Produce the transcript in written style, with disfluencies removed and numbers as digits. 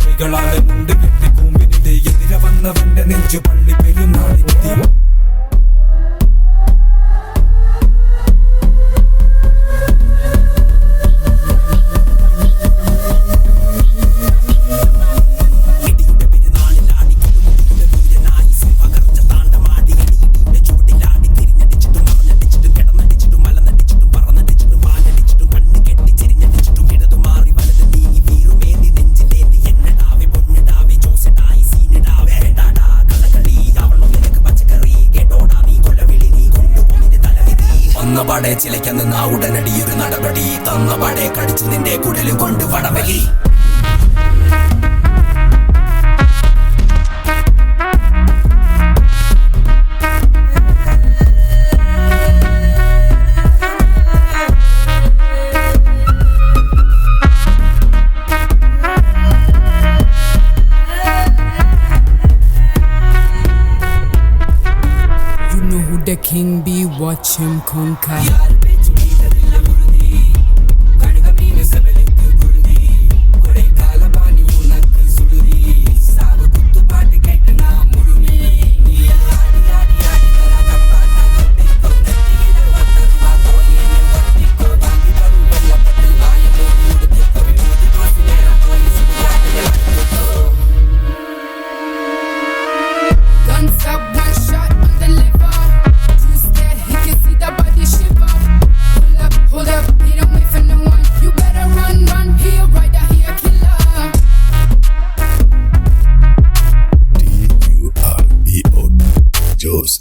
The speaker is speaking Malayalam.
കൈകളാലെ മുണ്ട് കെട്ടി കൂമ്പിനിടെ എതിരെ വന്നവന്റെ നെഞ്ചു പള്ളി പെരുന്നാളിനെത്തി. തന്നപാടെ ചിലയ്ക്കന്ന് നാ ഉടനടി ഒരു നടപടി, തന്നപാടെ കടിച്ചു നിന്റെ കുടലും കൊണ്ട് വടവലി. The king be, watch him conquer. Guns up, one shot on the liver. Hold up, he don't wait for no one. You better run, he a rider, he a killer. DURBO Jose.